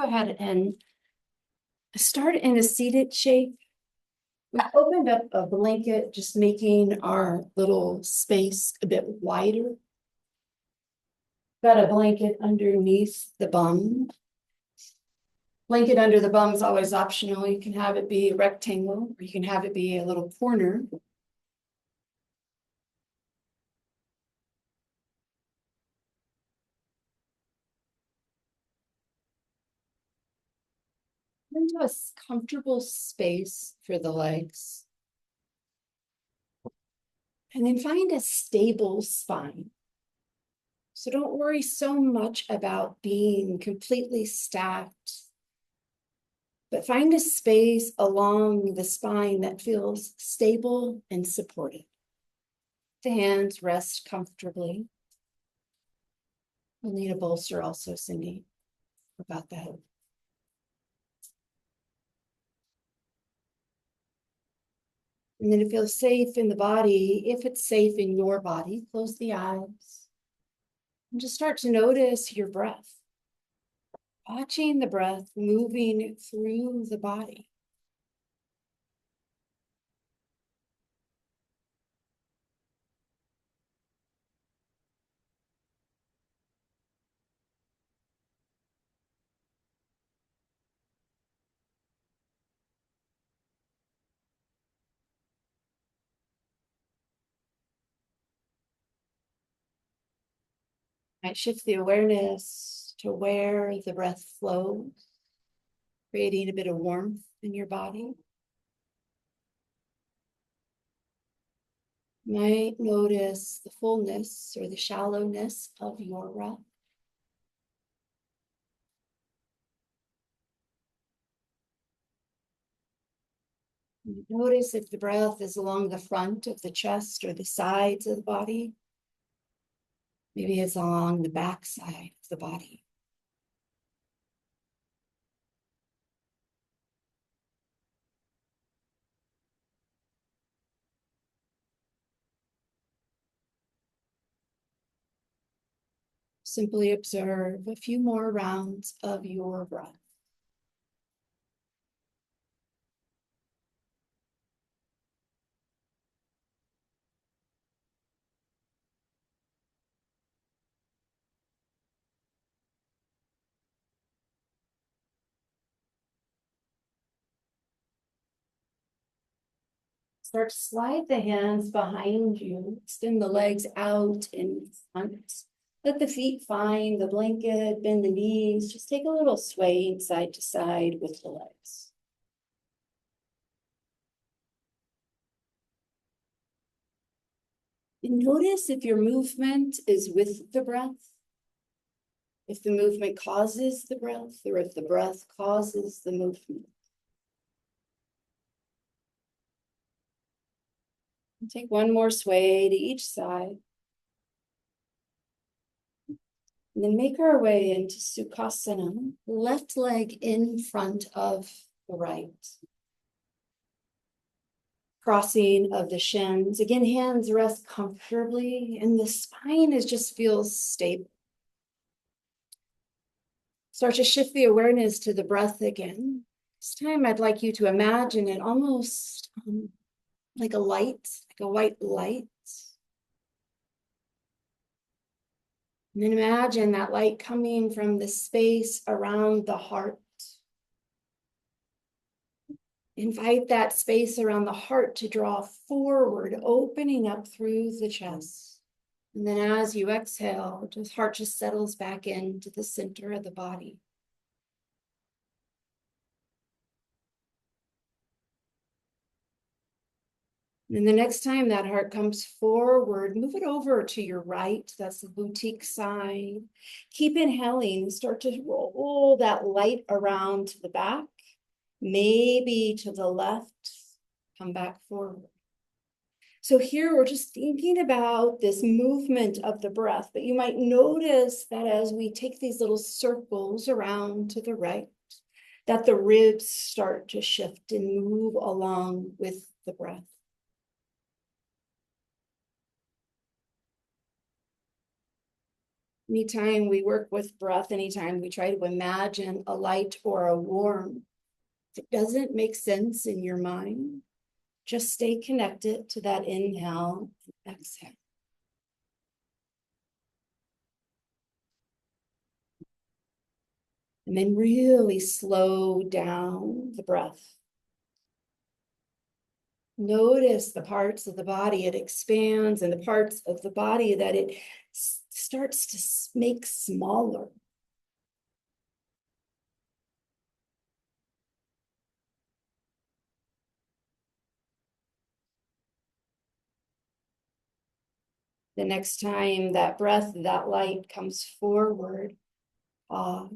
ahead and start in a seated shape. We've opened up a blanket, just making our little space a bit wider. Got a blanket underneath the bum. Blanket under the bum is always optional. You can have it be a rectangle, or you can have it be a little corner. Into a comfortable space for the legs. And then find a stable spine. So don't worry so much about being completely stacked, but find a space along the spine that feels stable and supported. The hands rest comfortably. We'll need a bolster also, Cindy, about that. And then it feels safe in the body. If it's safe in your body, close the eyes. And just start to notice your breath. Watching the breath moving through the body. Might shift the awareness to where the breath flows, creating a bit of warmth in your body. Might notice the fullness or the shallowness of your breath. Notice if the breath is along the front of the chest or the sides of the body. Maybe it's along the back side of the body. Simply observe a few more rounds of your breath. Start to slide the hands behind you, extend the legs out in front. Let the feet find the blanket, bend the knees, just take a little swaying side to side with the legs. And notice if your movement is with the breath, if the movement causes the breath, or if the breath causes the movement. And take one more sway to each side. And then make our way into Sukhasana, left leg in front of the right. Crossing of the shins. Again, hands rest comfortably, and the spine just feels stable. Start to shift the awareness to the breath again. This time I'd like you to imagine it almost like a light, like a white light. And then imagine that light coming from the space around the heart. Invite that space around the heart to draw forward, opening up through the chest. And then as you exhale, the heart just settles back into the center of the body. And the next time that heart comes forward, move it over to your right. That's the boutique side. Keep inhaling. Start to roll that light around to the back, maybe to the left. Come back forward. So here we're just thinking about this movement of the breath, but you might notice that as we take these little circles around to the right, that the ribs start to shift and move along with the breath. Anytime we work with breath, anytime we try to imagine a light or a warmth, if it doesn't make sense in your mind, just stay connected to that inhale and exhale. And then really slow down the breath. Notice the parts of the body it expands and the parts of the body that it starts to make smaller. The next time that breath, that light comes forward, pause.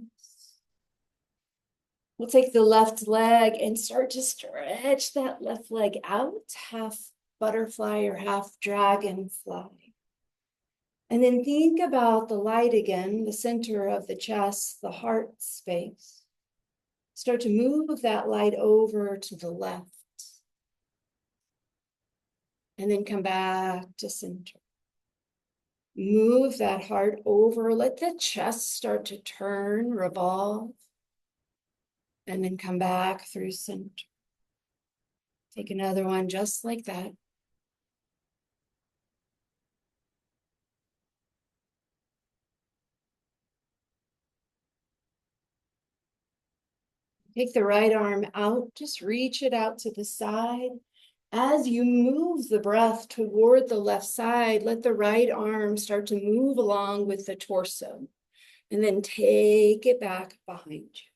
We'll take the left leg and start to stretch that left leg out, half butterfly or half dragonfly. And then think about the light again, the center of the chest, the heart space. Start to move that light over to the left. And then come back to center. Move that heart over. Let the chest start to turn, revolve. And then come back through center. Take another one just like that. Take the right arm out, just reach it out to the side. As you move the breath toward the left side, let the right arm start to move along with the torso, and then take it back behind you.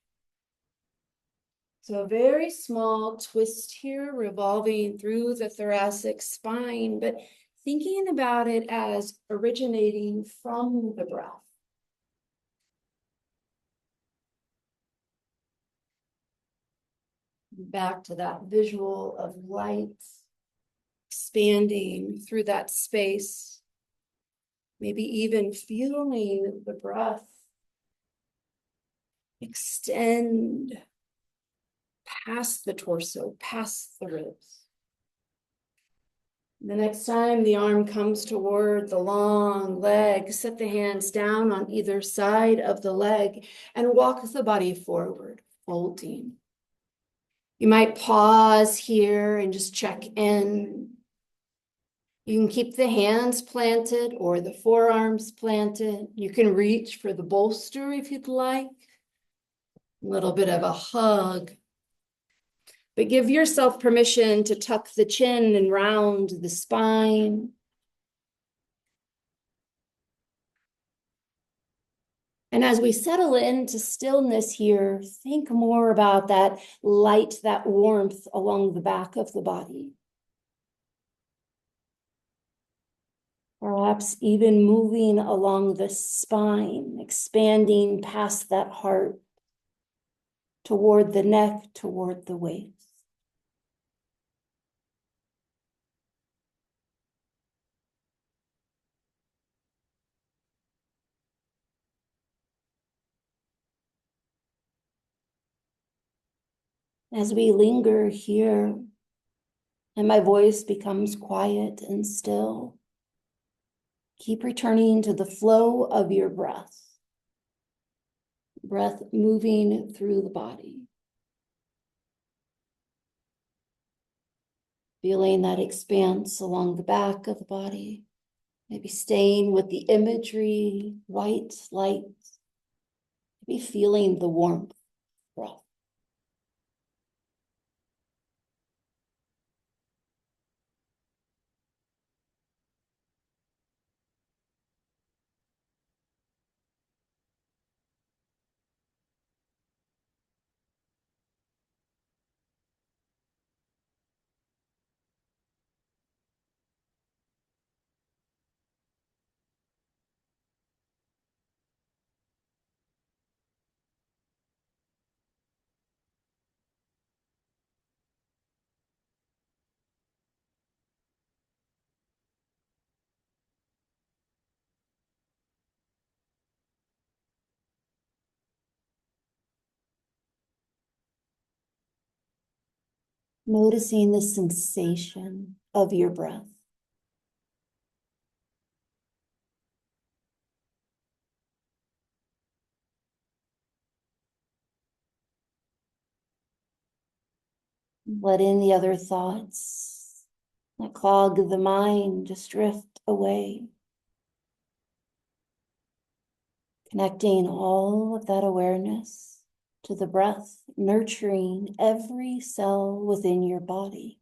So a very small twist here, revolving through the thoracic spine, but thinking about it as originating from the breath. Back to that visual of light expanding through that space, maybe even feeling the breath extend past the torso, past the ribs. The next time the arm comes toward the long leg, set the hands down on either side of the leg and walk the body forward, folding. You might pause here and just check in. You can keep the hands planted or the forearms planted. You can reach for the bolster if you'd like. A little bit of a hug. But give yourself permission to tuck the chin and round the spine. And as we settle into stillness here, think more about that light, that warmth along the back of the body. Perhaps even moving along the spine, expanding past that heart, toward the neck, toward the waist. As we linger here, and my voice becomes quiet and still, keep returning to the flow of your breath. Breath moving through the body. Feeling that expanse along the back of the body. Maybe staying with the imagery, white light. Maybe feeling the warmth of breath. Noticing the sensation of your breath. Let in the other thoughts that clog the mind, just drift away. Connecting all of that awareness to the breath, nurturing every cell within your body.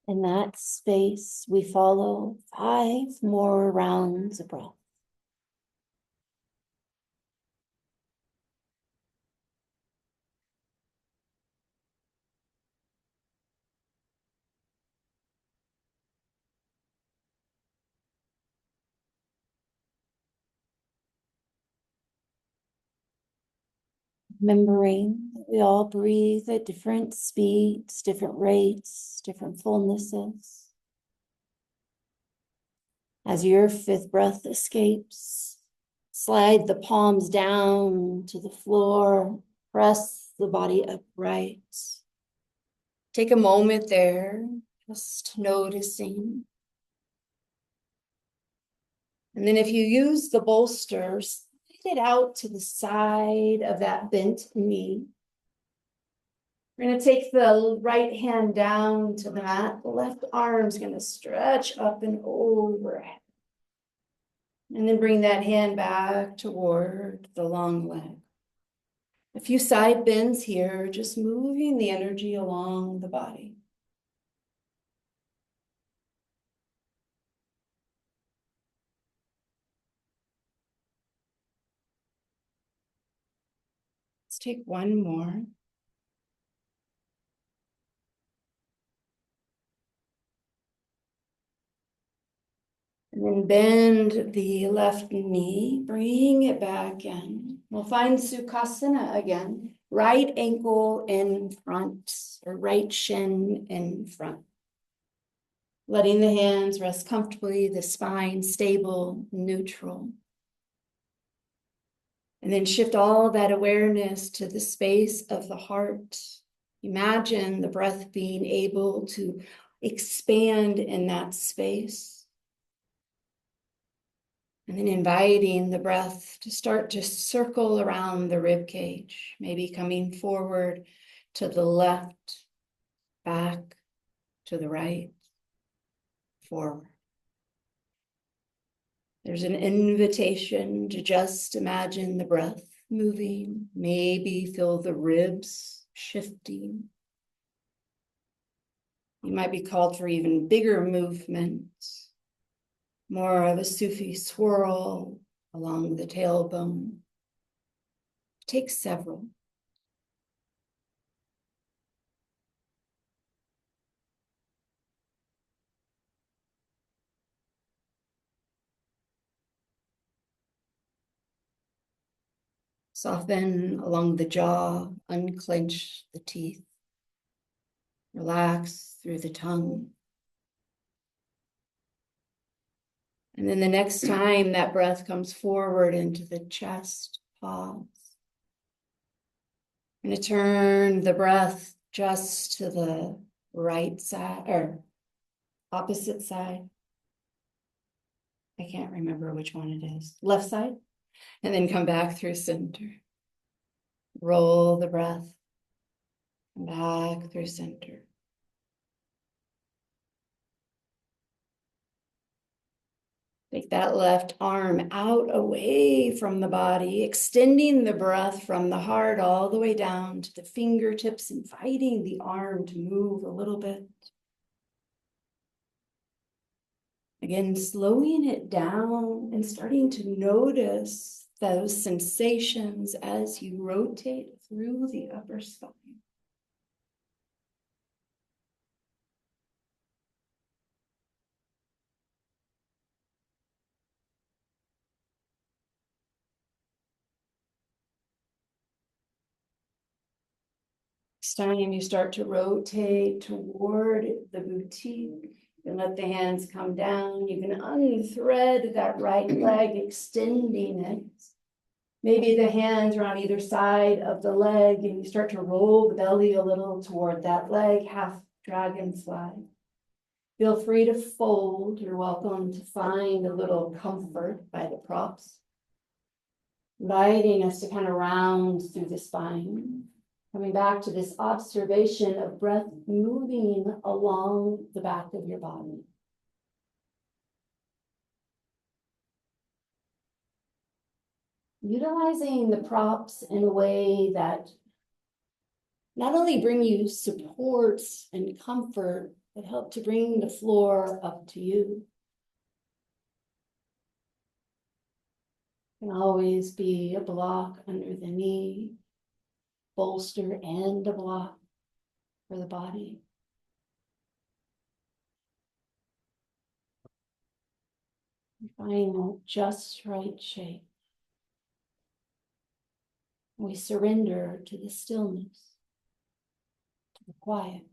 In that space, we follow 5 more rounds of breath. Remembering that we all breathe at different speeds, different rates, different fullnesses. As your 5th breath escapes, slide the palms down to the floor, press the body upright. Take a moment there, just noticing. And then if you use the bolster, slide it out to the side of that bent knee. We're going to take the right hand down to the mat. The left arm's going to stretch up and over. And then bring that hand back toward the long leg. A few side bends here, just moving the energy along the body. Let's take one more. And then bend the left knee, bring it back in. We'll find Sukhasana again. Right ankle in front, or right shin in front. Letting the hands rest comfortably, the spine stable, neutral. And then shift all that awareness to the space of the heart. Imagine the breath being able to expand in that space. And then inviting the breath to start to circle around the rib cage, maybe coming forward to the left, back to the right, forward. There's an invitation to just imagine the breath moving, maybe feel the ribs shifting. You might be called for even bigger movements, more of a Sufi swirl along the tailbone. Take several. Soften along the jaw, unclench the teeth. Relax through the tongue. And then the next time that breath comes forward into the chest, pause. I'm going to turn the breath just to the right side, or opposite side. I can't remember which one it is. Left side. And then come back through center. Roll the breath. Come back through center. Take that left arm out away from the body, extending the breath from the heart all the way down to the fingertips, inviting the arm to move a little bit. Again, slowing it down and starting to notice those sensations as you rotate through the upper spine. Next time you start to rotate toward the boutique, and let the hands come down. You can unthread that right leg, extending it. Maybe the hands are on either side of the leg, and you start to roll the belly a little toward that leg, half dragonfly. Feel free to fold. You're welcome to find a little comfort by the props. Inviting us to kind of round through the spine. Coming back to this observation of breath moving along the back of your body. Utilizing the props in a way that not only bring you support and comfort, but help to bring the floor up to you. Can always be a block under the knee, bolster and a block for the body. Find that just right shape. We surrender to the stillness, to the quiet.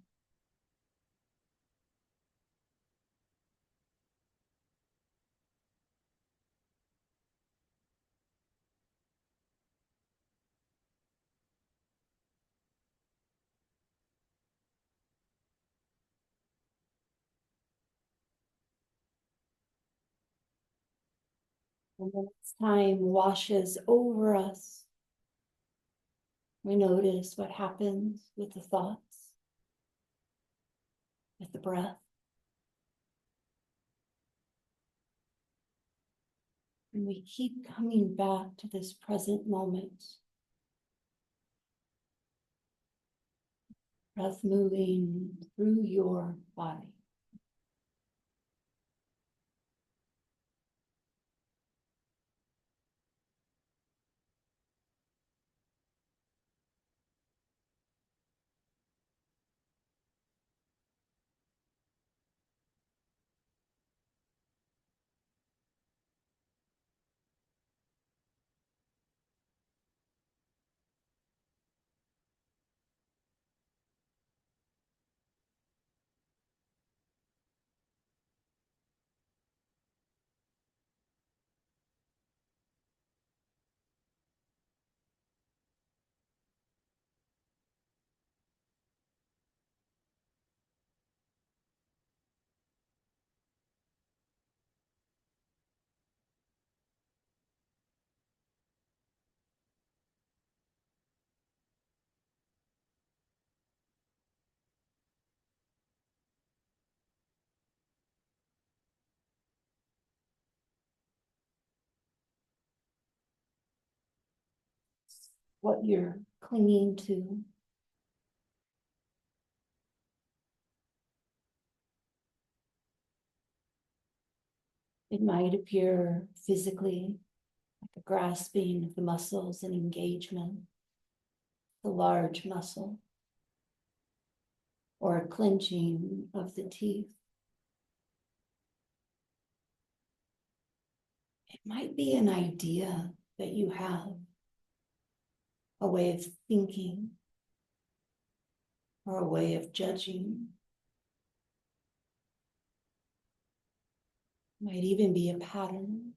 And then as time washes over us, we notice what happens with the thoughts, with the breath. And we keep coming back to this present moment. Breath moving through your body. What you're clinging to. It might appear physically like a grasping of the muscles and engagement, the large muscle, or a clenching of the teeth. It might be an idea that you have, a way of thinking, or a way of judging. It might even be a pattern,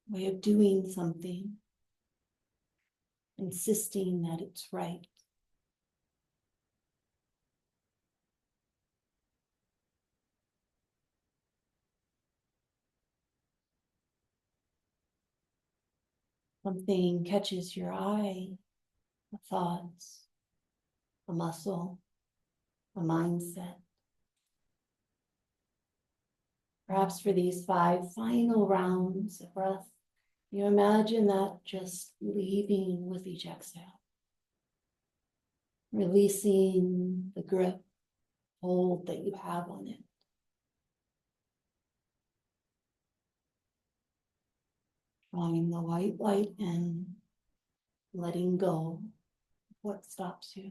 a way of doing something, insisting that it's right. Something catches your eye, a thought, a muscle, a mindset. Perhaps for these 5 final rounds of breath, you imagine that just leaving with each exhale. Releasing the grip, hold that you have on it. Drawing the white light in, letting go of what stops you.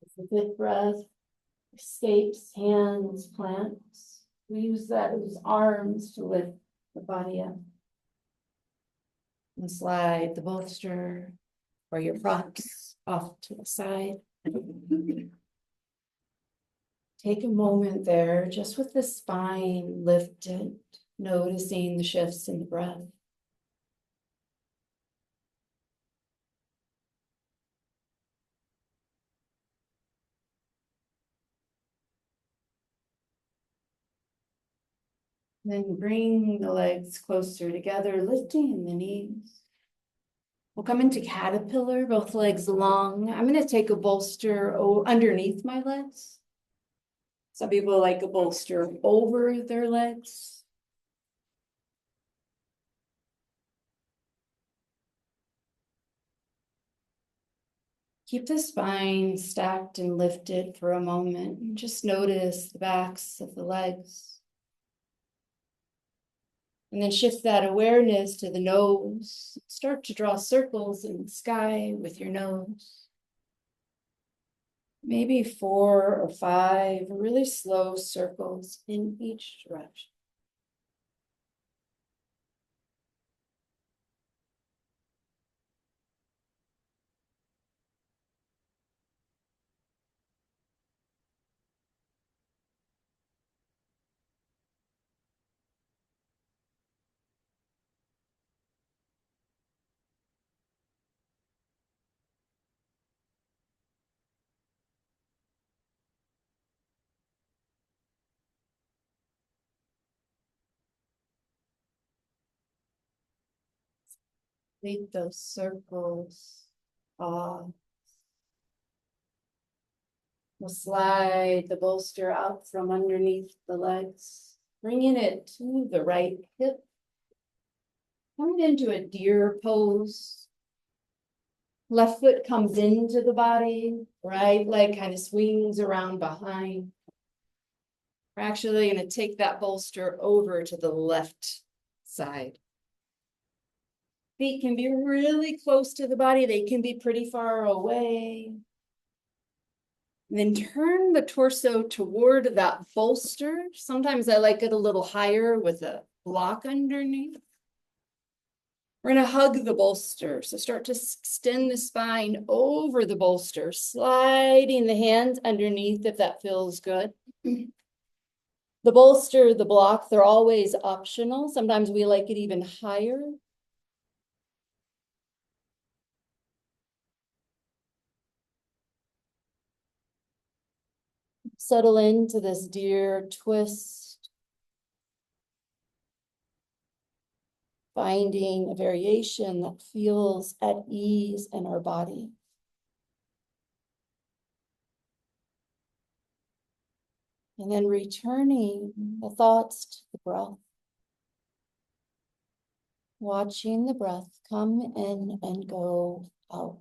It's a good breath. Escapes, hands, plants. We use that as arms to lift the body up. And slide the bolster or your props off to the side. Take a moment there, just with the spine lifted, noticing the shifts in the breath. Then bring the legs closer together, lifting the knees. We'll come into caterpillar, both legs long. I'm going to take a bolster underneath my legs. Some people like a bolster over their legs. Keep the spine stacked and lifted for a moment. And just notice the backs of the legs. And then shift that awareness to the nose. Start to draw circles in the sky with your nose. Maybe 4 or 5 really slow circles in each direction. Lead those circles off. We'll slide the bolster out from underneath the legs, bringing it to the right hip. Coming into a deer pose. Left foot comes into the body, right leg kind of swings around behind. We're actually going to take that bolster over to the left side. Feet can be really close to the body. They can be pretty far away. And then turn the torso toward that bolster. Sometimes I like it a little higher with a block underneath. We're going to hug the bolster. So start to extend the spine over the bolster, sliding the hands underneath if that feels good. The bolster, the block, they're always optional. Sometimes we like it even higher. Settle into this deer twist. Finding a variation that feels at ease in our body. And then returning the thoughts to the breath. Watching the breath come in and go out.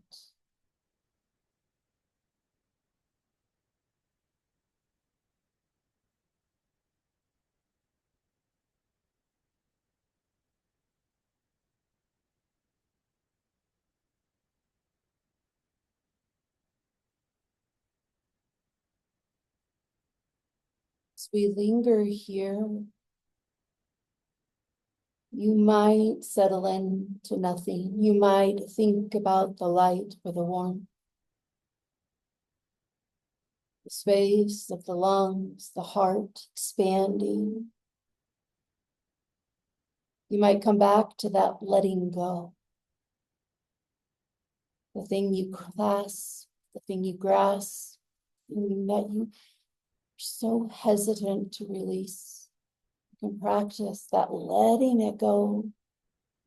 As we linger here, you might settle into nothing. You might think about the light or the warmth, the space of the lungs, the heart expanding. You might come back to that letting go. The thing you clasp, the thing you grasp, the thing that you're so hesitant to release. You can practice that letting it go,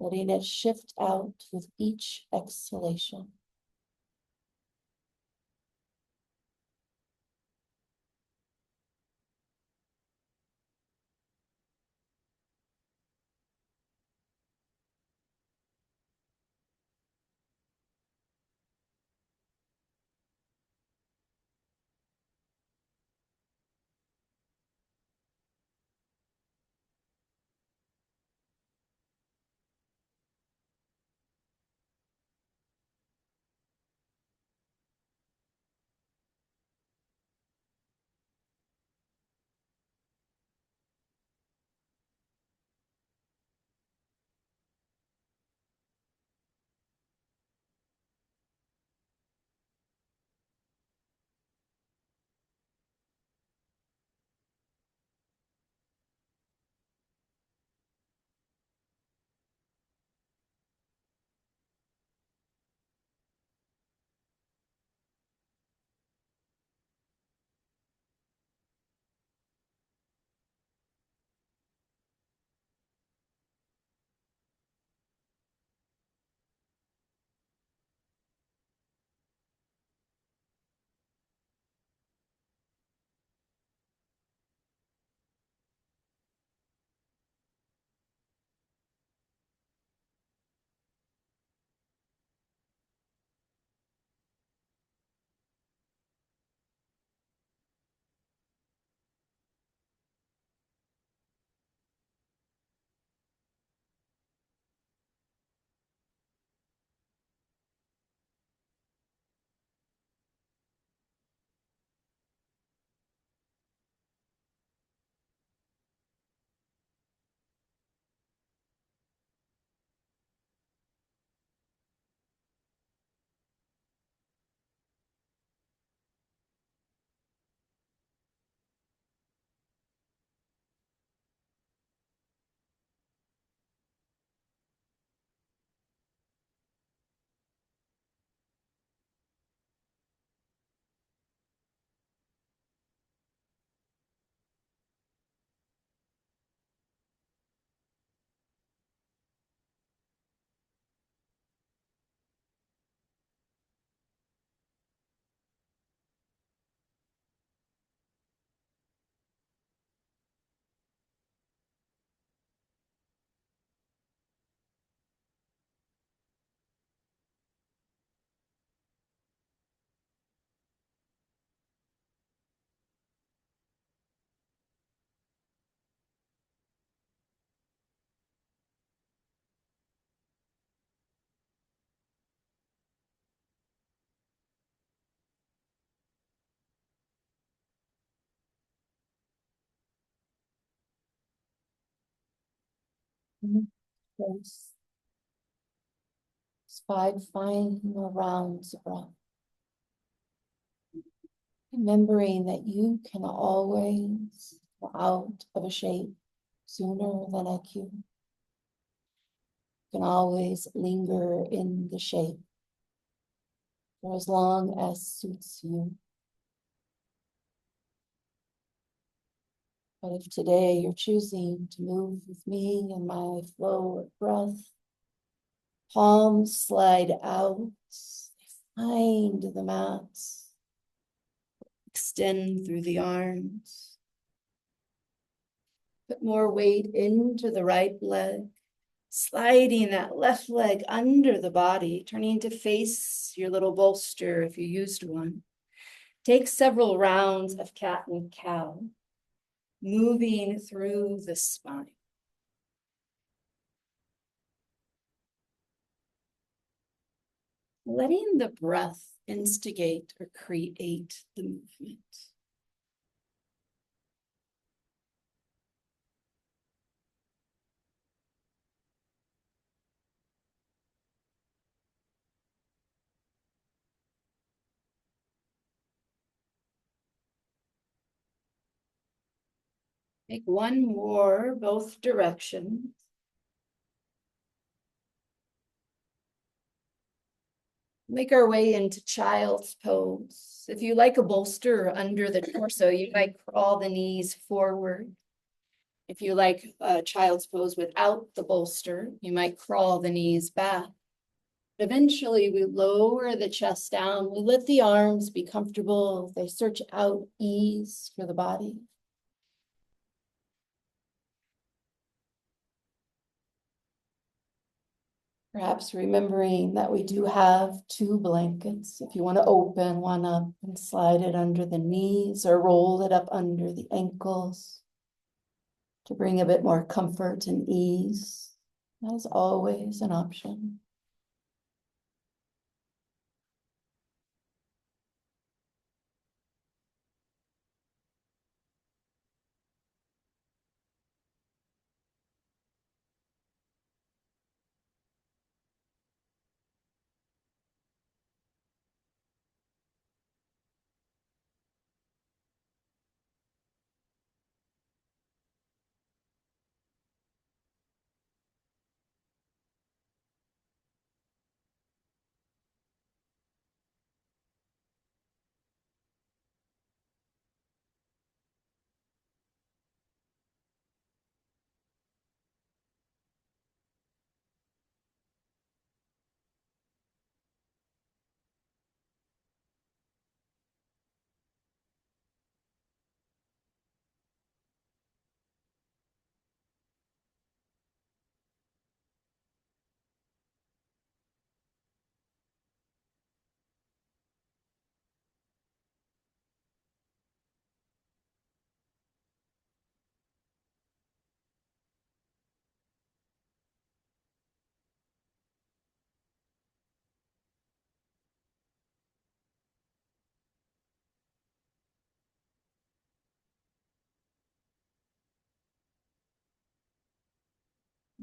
letting it shift out with each exhalation. Close. 5 final rounds of breath. Remembering that you can always go out of a shape sooner than a cue. You can always linger in the shape for as long as suits you. But if today you're choosing to move with me in my flow of breath, palms slide out, find the mat, extend through the arms. Put more weight into the right leg, sliding that left leg under the body, turning to face your little bolster if you used one. Take several rounds of cat and cow, moving through the spine. Letting the breath instigate or create the movement. Make one more, both directions. Make our way into child's pose. If you like a bolster under the torso, you might crawl the knees forward. If you like a child's pose without the bolster, you might crawl the knees back. Eventually, we lower the chest down. We let the arms be comfortable. They search out ease for the body. Perhaps remembering that we do have 2 blankets. If you want to open one up and slide it under the knees or roll it up under the ankles to bring a bit more comfort and ease, that is always an option.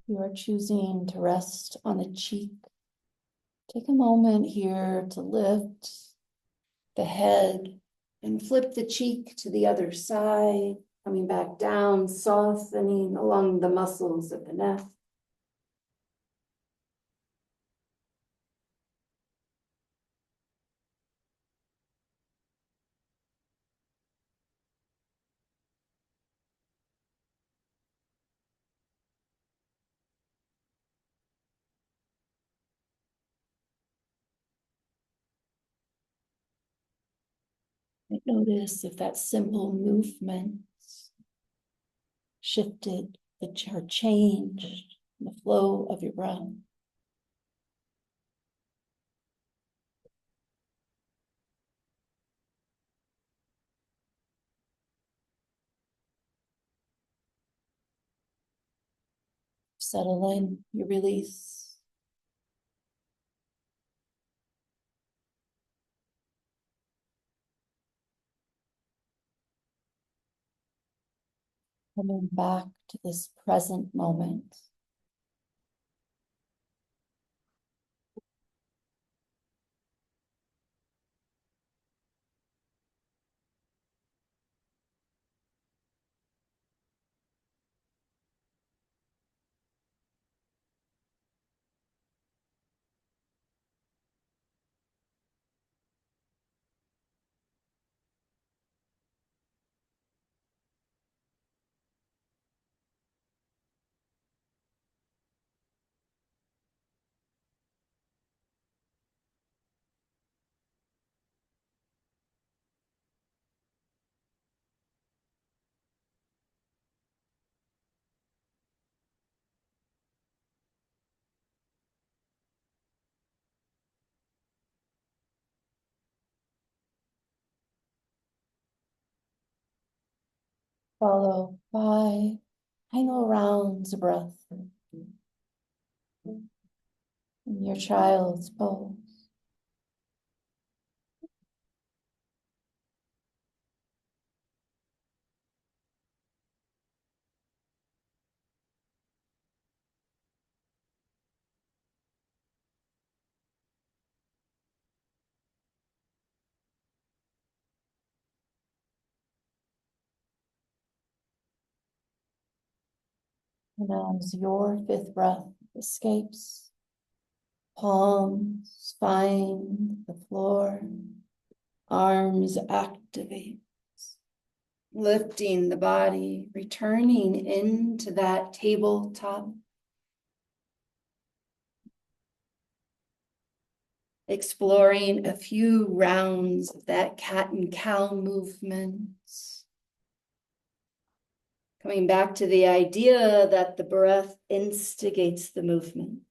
You are choosing to rest on a cheek. Take a moment here to lift the head and flip the cheek to the other side, coming back down, softening along the muscles of the neck. Notice if that simple movement shifted or changed the flow of your breath. Settle in, you release. Coming back to this present moment. Follow 5 final rounds of breath in your child's pose. And as your 5th breath escapes, palms find the floor, arms activate, lifting the body, returning into that tabletop, exploring a few rounds of that cat and cow movements. Coming back to the idea that the breath instigates the movements.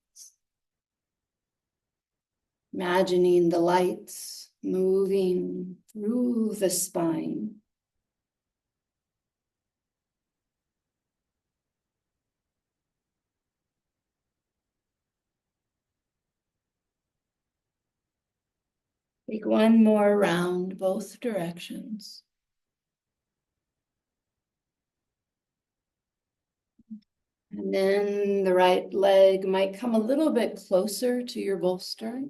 Imagining the lights moving through the spine. Take one more round, both directions. And then the right leg might come a little bit closer to your bolster.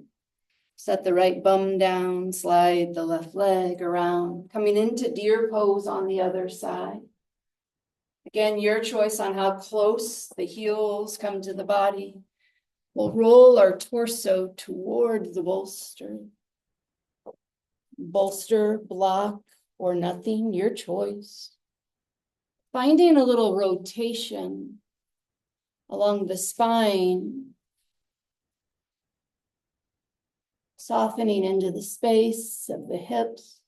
Set the right bum down, slide the left leg around, coming into deer pose on the other side. Again, your choice on how close the heels come to the body. We'll roll our torso toward the bolster. Bolster, block, or nothing, your choice. Finding a little rotation along the spine, softening into the space of the hips,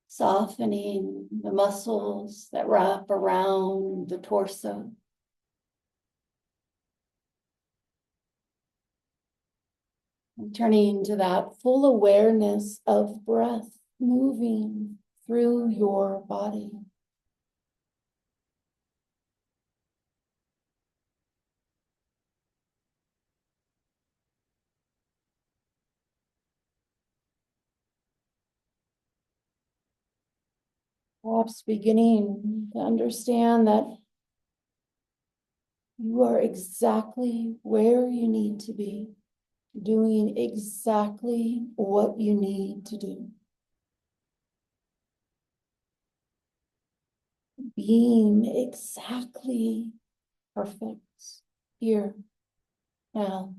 softening the muscles that wrap around the torso. And turning to that full awareness of breath moving through your body. Perhaps beginning to understand that you are exactly where you need to be, doing exactly what you need to do. Being exactly perfect here, now.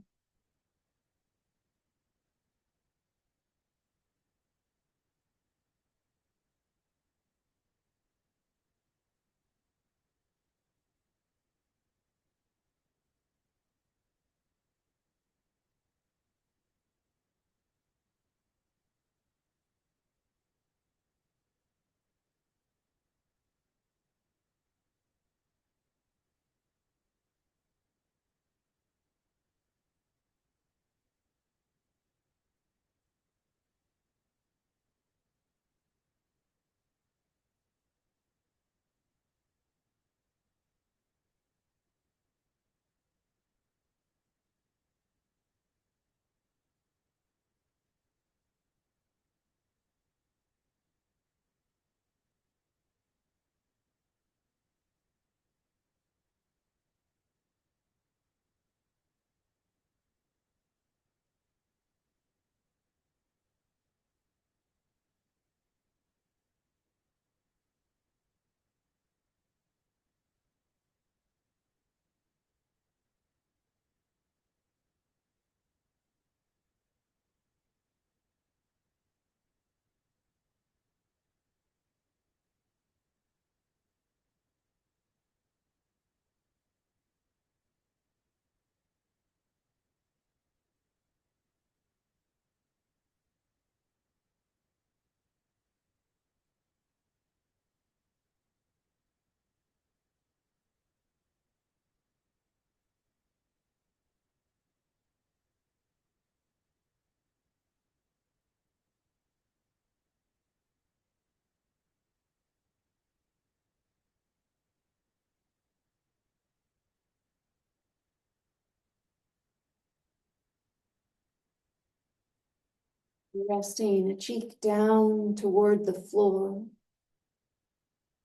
Resting a cheek down toward the floor.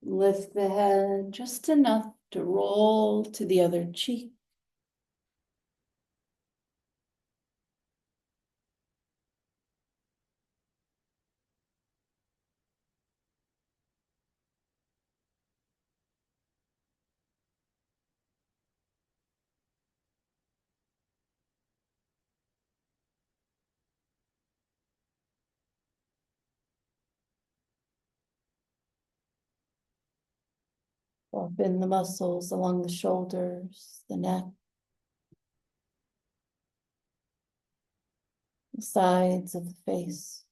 Lift the head just enough to roll to the other cheek. Open the muscles along the shoulders, the neck, the sides of the face.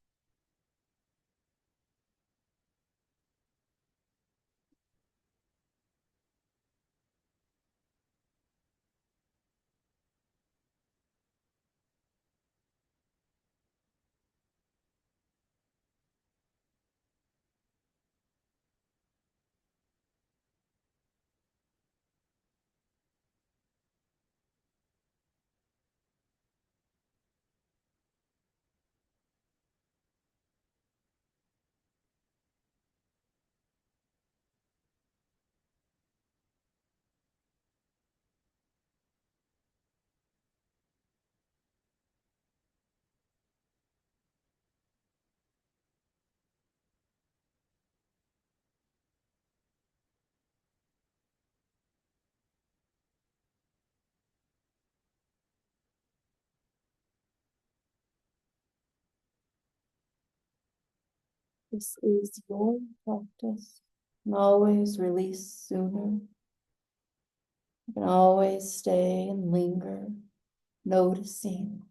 This is your practice. You can always release sooner. You can always stay and linger, noticing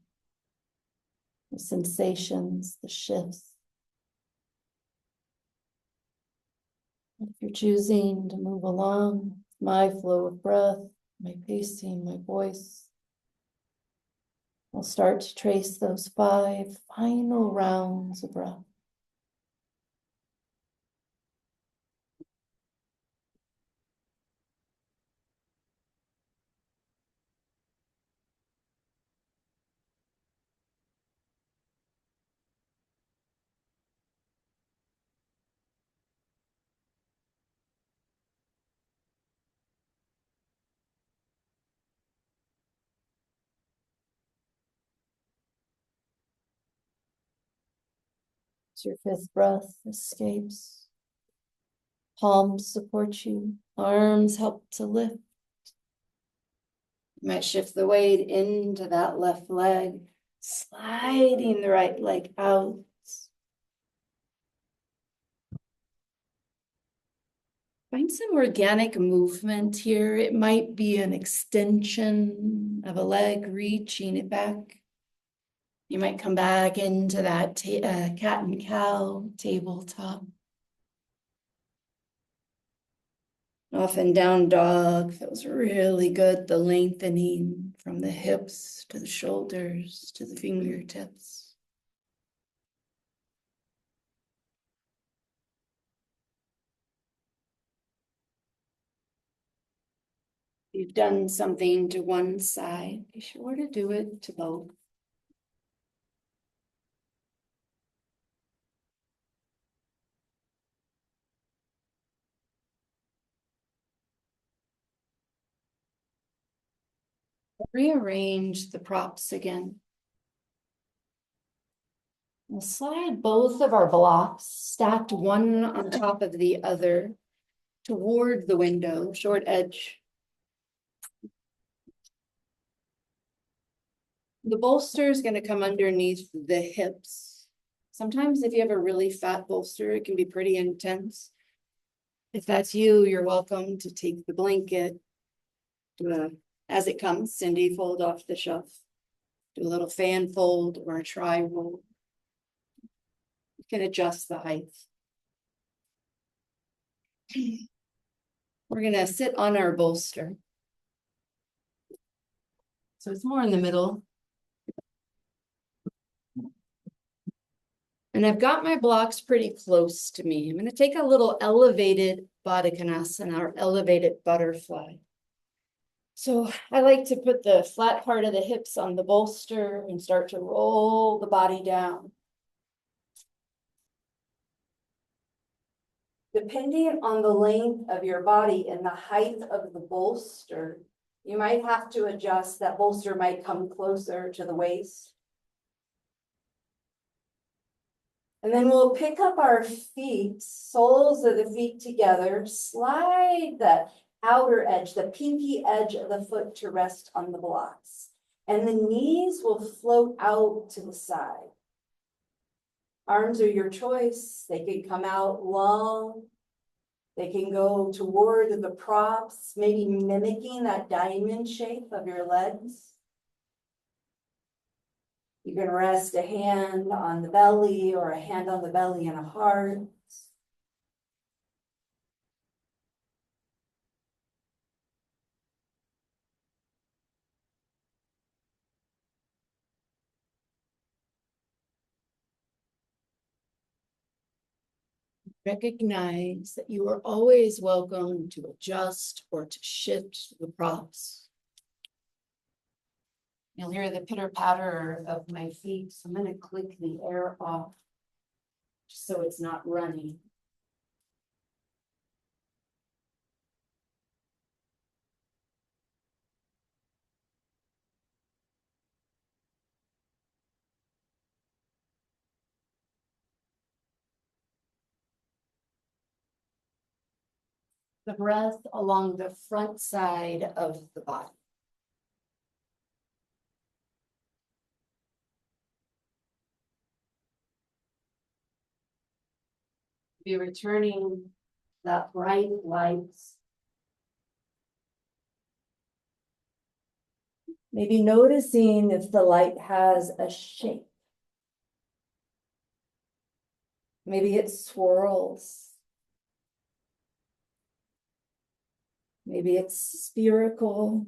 the sensations, the shifts. If you're choosing to move along, my flow of breath, my pacing, my voice, I'll start to trace those 5 final rounds of breath. As your 5th breath escapes, palms support you, arms help to lift. You might shift the weight into that left leg, sliding the right leg out. Find some organic movement here. It might be an extension of a leg, reaching it back. You might come back into that cat and cow tabletop. Off and down dog feels really good. The lengthening from the hips to the shoulders to the fingertips. You've done something to one side, be sure to do it to both. Rearrange the props again. We'll slide both of our blocks, stacked one on top of the other, toward the window, short edge. The bolster is going to come underneath the hips. Sometimes if you have a really fat bolster, it can be pretty intense. If that's you, you're welcome to take the blanket, as it comes, Cindy, fold off the shelf. Do a little fan fold or a tri roll. You can adjust the height. We're going to sit on our bolster. So it's more in the middle. And I've got my blocks pretty close to me. I'm going to take a little elevated Baddha Konasana or elevated butterfly. So I like to put the flat part of the hips on the bolster and start to roll the body down. Depending on the length of your body and the height of the bolster, you might have to adjust. That bolster might come closer to the waist. And then we'll pick up our feet, soles of the feet together, slide the outer edge, the pinky edge of the foot to rest on the blocks. And the knees will float out to the side. Arms are your choice. They can come out long. They can go toward the props, maybe mimicking that diamond shape of your legs. You can rest a hand on the belly or a hand on the belly and a heart. Recognize that you are always welcome to adjust or to shift the props. You'll hear the pitter patter of my feet, so I'm going to click the air off just so it's not running. The breath along the front side of the body. Be returning that bright light. Maybe noticing if the light has a shape. Maybe it swirls. Maybe it's spherical.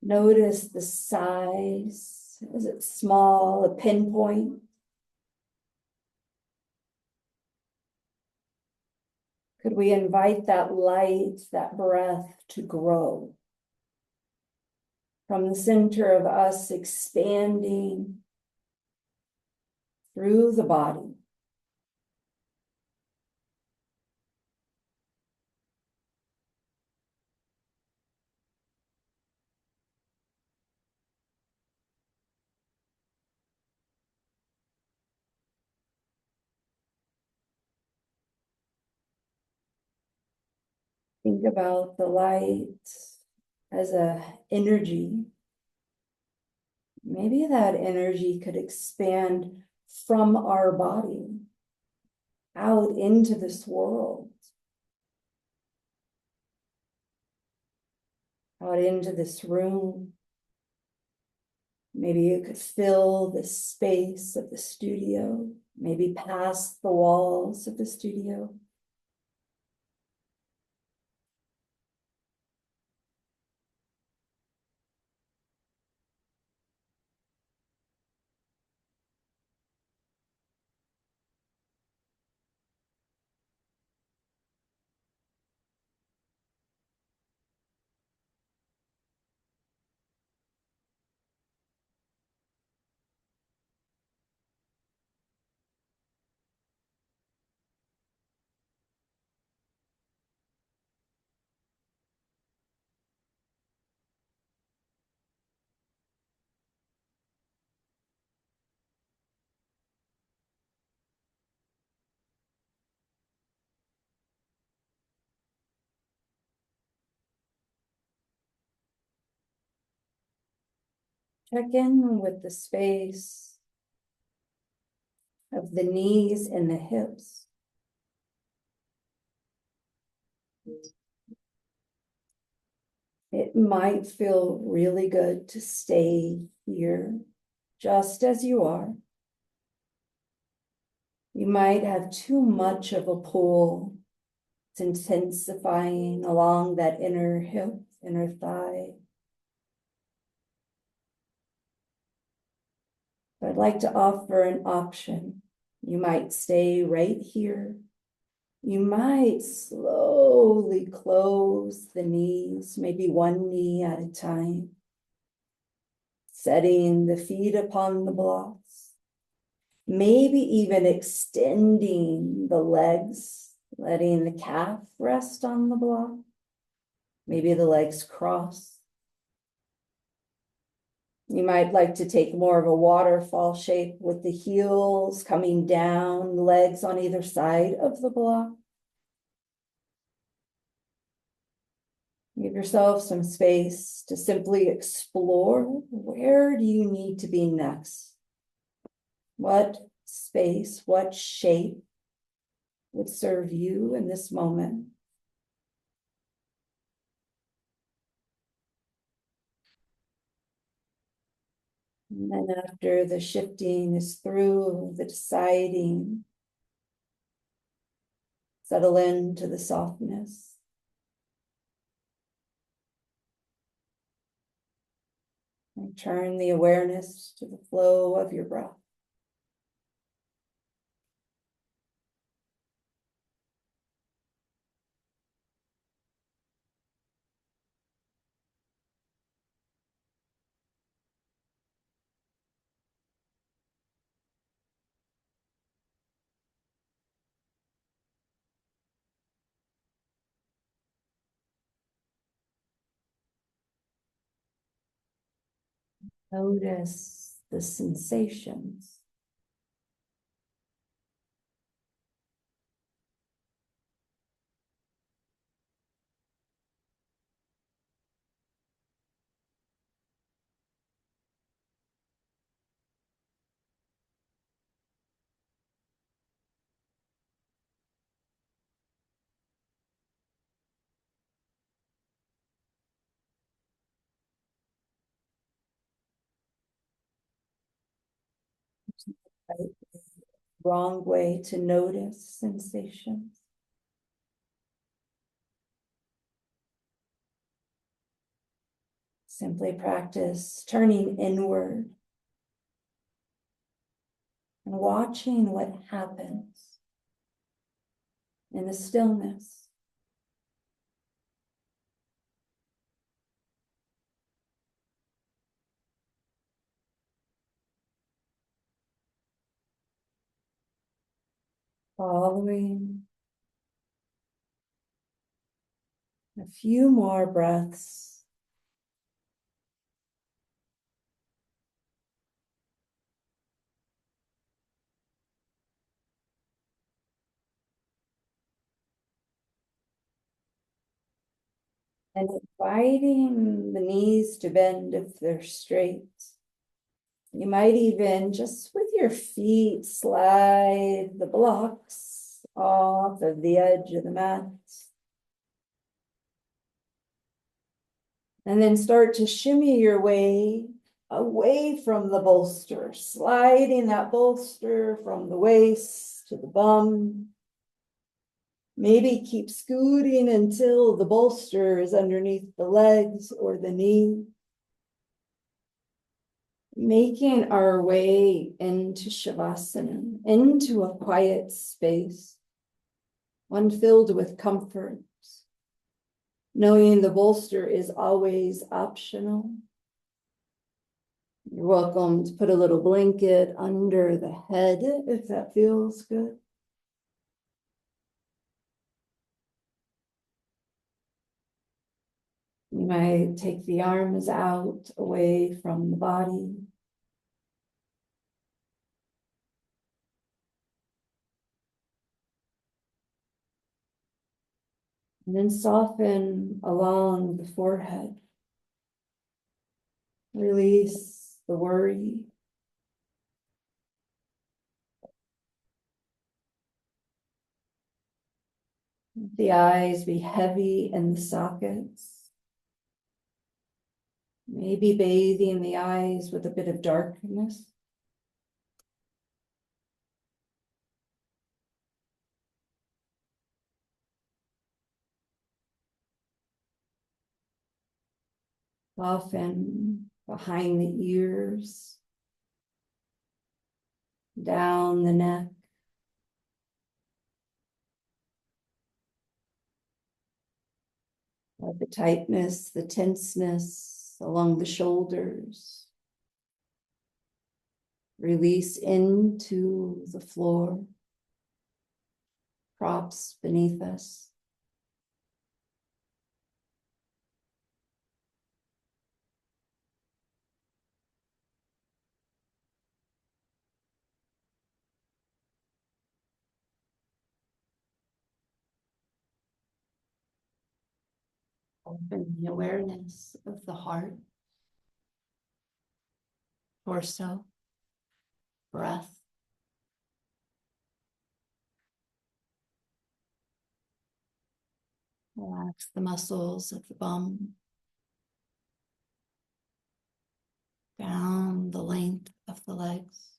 Notice the size. Is it small, a pinpoint? Could we invite that light, that breath to grow? From the center of us expanding through the body. Think about the light as a energy. Maybe that energy could expand from our body out into this world, out into this room. Maybe you could fill the space of the studio, maybe past the walls of the studio. Check in with the space of the knees and the hips. It might feel really good to stay here just as you are. You might have too much of a pull. It's intensifying along that inner hip, inner thigh. But I'd like to offer an option. You might stay right here. You might slowly close the knees, maybe one knee at a time. setting the feet upon the blocks, maybe even extending the legs, letting the calf rest on the block. Maybe the legs cross. You might like to take more of a waterfall shape with the heels coming down, legs on either side of the block. Give yourself some space to simply explore, where do you need to be next? What space, what shape would serve you in this moment? And then after the shifting is through, the deciding, settle into the softness. And turn the awareness to the flow of your breath. Notice the sensations. Right? Wrong way to notice sensations. Simply practice turning inward and watching what happens in the stillness. Following a few more breaths. And inviting the knees to bend if they're straight. You might even just with your feet slide the blocks off of the edge of the mat. And then start to shimmy your way away from the bolster, sliding that bolster from the waist to the bum. Maybe keep scooting until the bolster is underneath the legs or the knee. Making our way into Shavasana, into a quiet space, one filled with comfort, knowing the bolster is always optional. You're welcome to put a little blanket under the head if that feels good. You might take the arms out away from the body. And then soften along the forehead. Release the worry. The eyes be heavy in the sockets. Maybe bathing the eyes with a bit of darkness. Often behind the ears, down the neck. The tightness, the tenseness along the shoulders, Release into the floor. Props beneath us. Open the awareness of the heart, torso, breath. Relax the muscles of the bum. Down the length of the legs.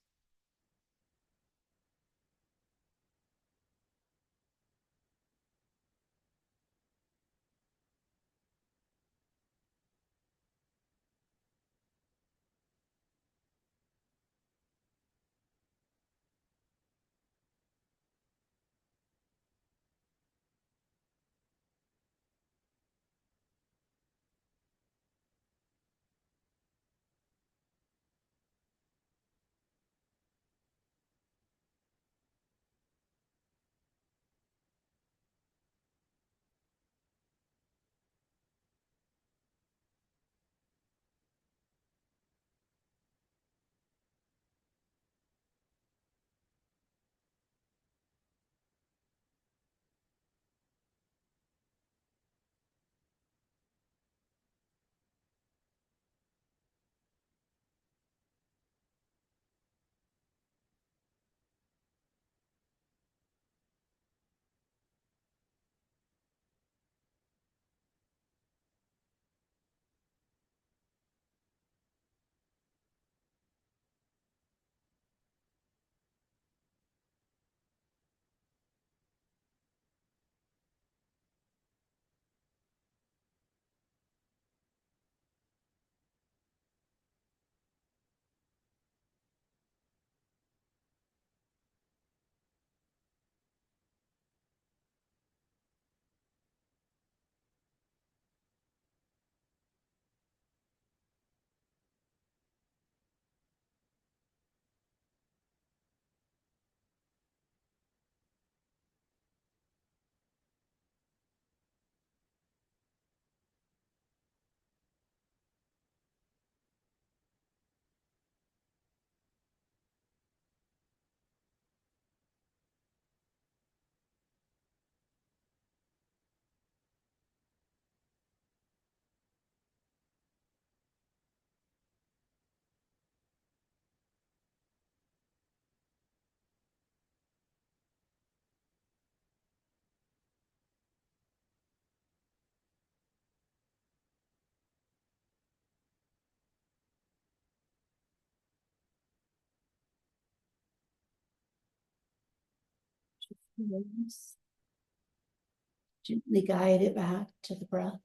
Gently guide it back to the breath.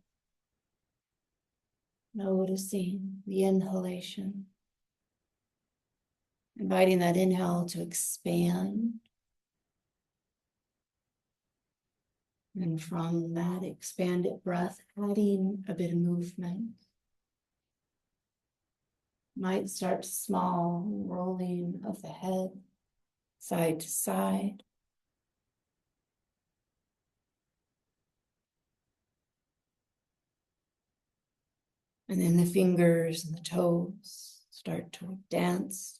Noticing the inhalation. Inviting that inhale to expand. And from that expanded breath, adding a bit of movement. Might start small, rolling of the head, side to side. And then the fingers and the toes start to dance.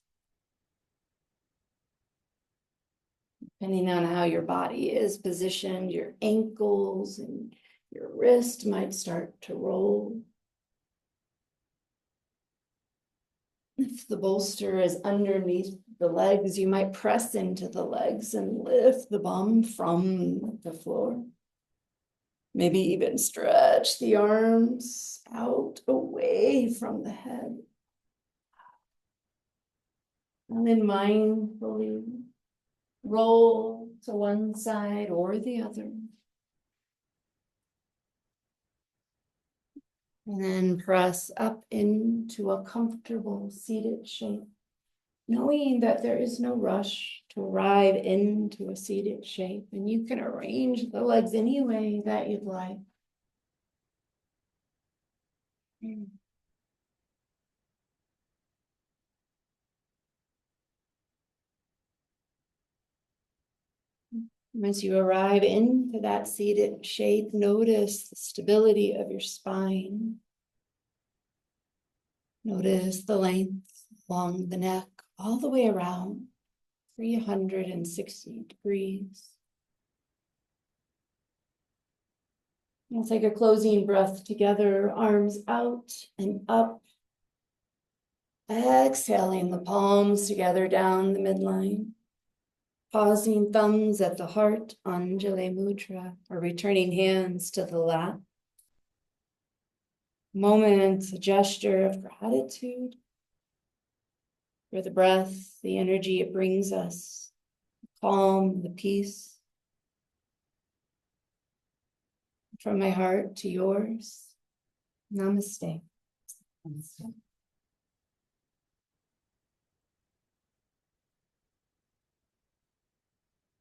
Depending on how your body is positioned, your ankles and your wrist might start to roll. If the bolster is underneath the legs, you might press into the legs and lift the bum from the floor. Maybe even stretch the arms out away from the head. And then mindfully roll to one side or the other. And then press up into a comfortable seated shape, knowing that there is no rush to arrive into a seated shape, and you can arrange the legs any way that you'd like. As you arrive into that seated shape, notice the stability of your spine. Notice the length along the neck, all the way around, 360 degrees. We'll take a closing breath together, arms out and up. Exhaling the palms together down the midline. Pausing thumbs at the heart, Anjali Mudra, or returning hands to the lap. Moment, a gesture of gratitude for the breath, the energy it brings us, the calm, the peace. From my heart to yours, namaste. Namaste.